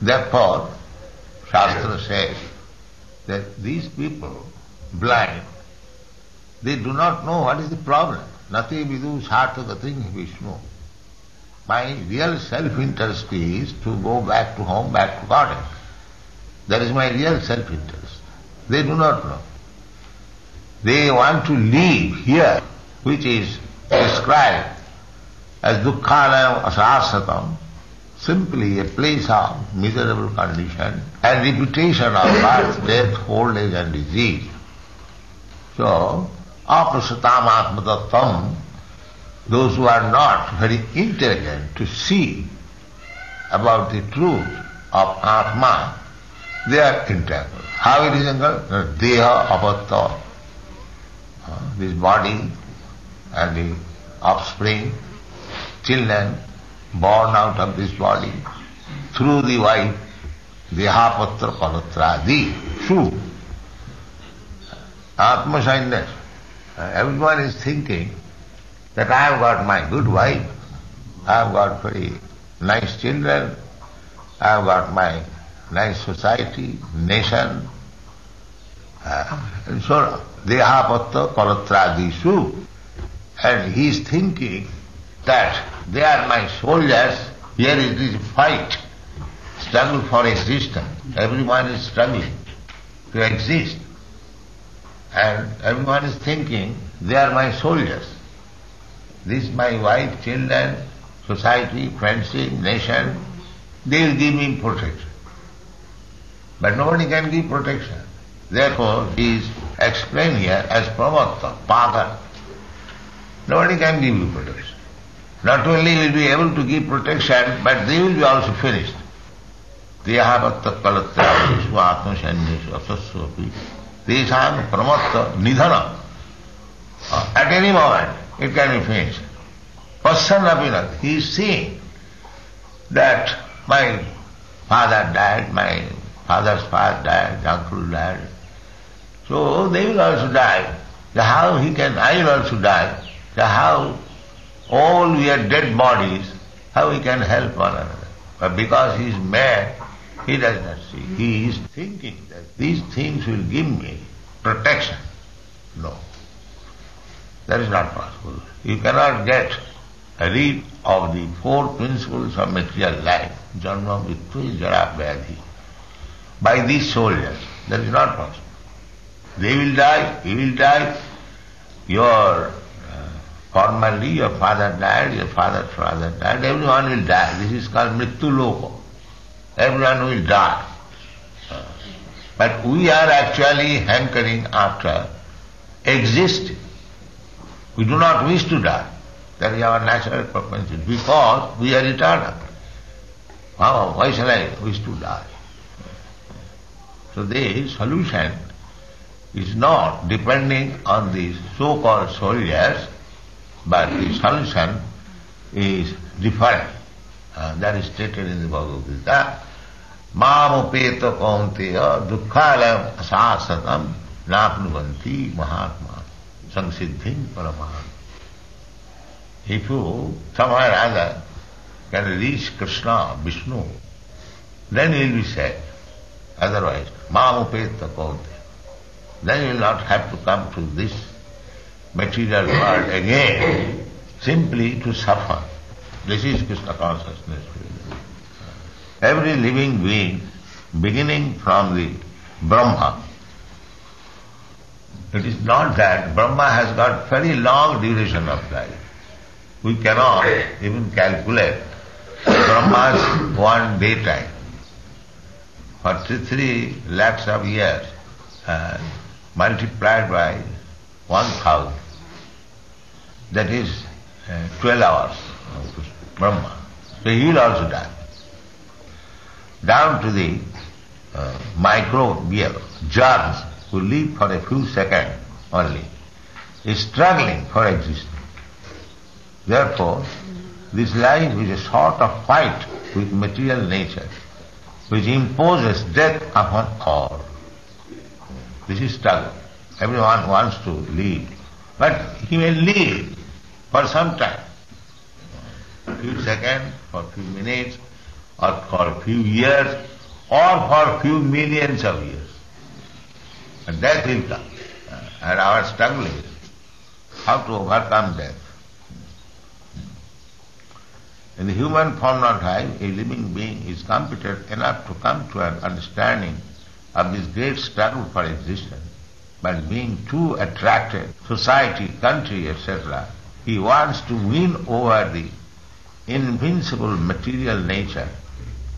Therefore, Shastra says that these people, blind, they do not know what is the problem. Nati vidu sarthagating Vishnu. My real self-interest is to go back to home, back to Godhead. That is my real self-interest. They do not know. They want to live here, which is described as dukkhalayam asasatam, simply a place of miserable condition and repetition of birth, death, old age and disease. So, aprasatam atmatattvam, those who are not very intelligent to see about the truth of Atma, they are entangled. How it is entangled? Deha apatta, this body and the offspring, children born out of this body, through the wife, dehapatra palatradi, true. Atma shyness. Everyone is thinking that I have got my good wife, I have got very nice children, I have got my nice society, nation, and so on. Dehapatra palatradisu. And he is thinking that they are my soldiers, here it is a fight, struggle for existence. Everyone is struggling to exist. And everyone is thinking, they are my soldiers. This is my wife, children, society, friendship, nation, they will give me protection. But nobody can give protection. Therefore, he is explained here as pramatta, pagan. Nobody can give you protection. Not only will be able to give protection, but they will be also finished. Dehavatta kalatrya vishwa atma sanyeshu asasvapi desam pramatta nidhana. At any moment, it can be finished. Passanapinat, he is seeing that my father died, my father's father died, uncle died. So they will also die. How he can, I will also die. How all we are dead bodies, how he can help one another. But because he is mad, he does not see. He is thinking that these things will give me protection. No. That is not possible. You cannot get rid of the four principles of material life, janma, mrityu, jara, vyadhi, by these soldiers. That is not possible. They will die, he will die. Formerly your father died, your father's father died, everyone will die. This is called mrityu loko. Everyone will die. But we are actually hankering after existing. We do not wish to die. That is our natural propensity, because we are eternal. Why shall I wish to die? So the solution is not depending on these so-called soldiers, but the solution is different. That is stated in the Bhagavad Gita. Mam upeta kaunteya dukkhalayam asasatam napnuvanti mahatma samsiddhim paramaham. If you somehow or other can reach Krishna, Vishnu, then you will be saved. Otherwise, mam upeta kaunteya. Then you will not have to come to this material world again simply to suffer. This is Krishna consciousness. Every living being, beginning from the Brahma, it is not that Brahma has got very long duration of life. We cannot even calculate Brahma's one daytime. For 3 lakhs of years, multiplied by 1,000, that is 12 hours of Brahma. So he will also die. Down to the microbial germs who live for a few seconds only, is struggling for existence. Therefore, this life is a sort of fight with material nature, which imposes death upon all. This is struggle. Everyone wants to live, but he may live for some time, a few seconds, for a few minutes, or for a few years, or for a few millions of years. And death will come. And our struggle is how to overcome death. In the human form of life, a living being is competent enough to come to an understanding of this great struggle for existence. But being too attracted, society, country, etc., he wants to win over the invincible material nature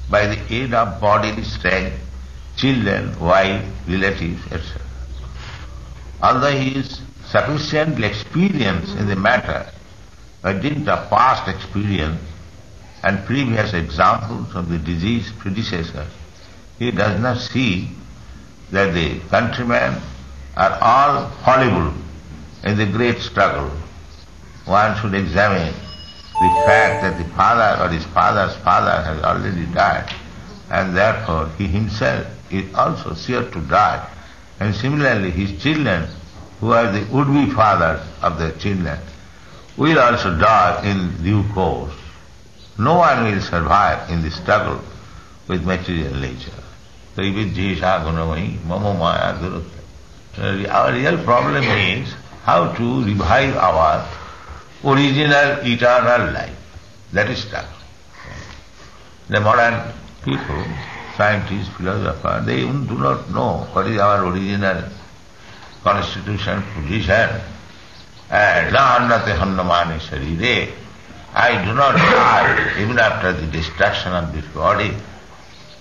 by the aid of bodily strength, children, wife, relatives, etc. Although he is sufficiently experienced in the matter by dint of past experience and previous examples of the diseased predecessors, he does not see that the countrymen are all fallible in the great struggle. One should examine the fact that the father or his father's father has already died, and therefore he himself is also sure to die. And similarly his children, who are the would-be fathers of their children, will also die in due course. No one will survive in the struggle with material nature. Our real problem is how to revive our original eternal life. That is struggle. The modern people, scientists, philosophers, they do not know what is our original constitution, position. And na annate hannamani sharire. I do not die even after the destruction of this body.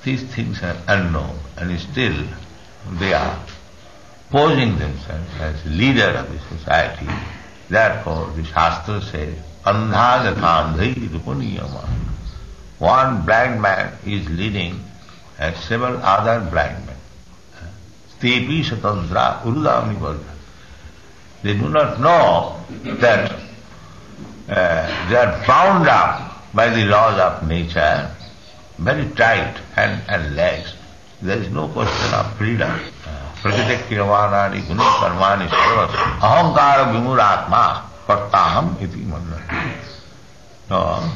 These things are unknown, and still they are posing themselves as leader of the society. Therefore the Shastra says, andha gathandhai rupaniyama. One blind man is leading several other blind men. Stepi satantra urudami vardha. They do not know that they are bound up by the laws of nature, very tight hand and legs. There is no question of freedom. Prakriti kirvanani guni karmani sarvas ahankara vimuratma kartaham iti manna. No,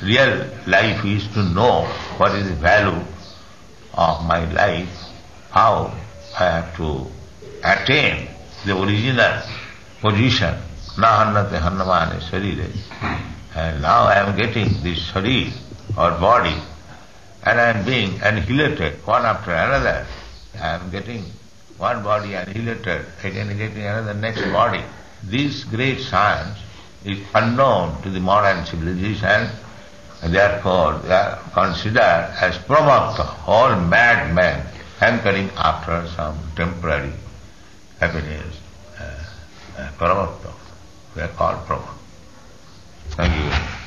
real life is to know what is the value of my life, how I have to attain the original position. Na hannate hannamane sarire. And now I am getting this sharir or body, and I am being annihilated one after another. I am getting one body annihilated, again getting another next body. This great science is unknown to the modern civilization, and therefore they are considered as pramakta, all mad men hankering after some temporary happiness. Pramakta. They are called pramakta. Thank you.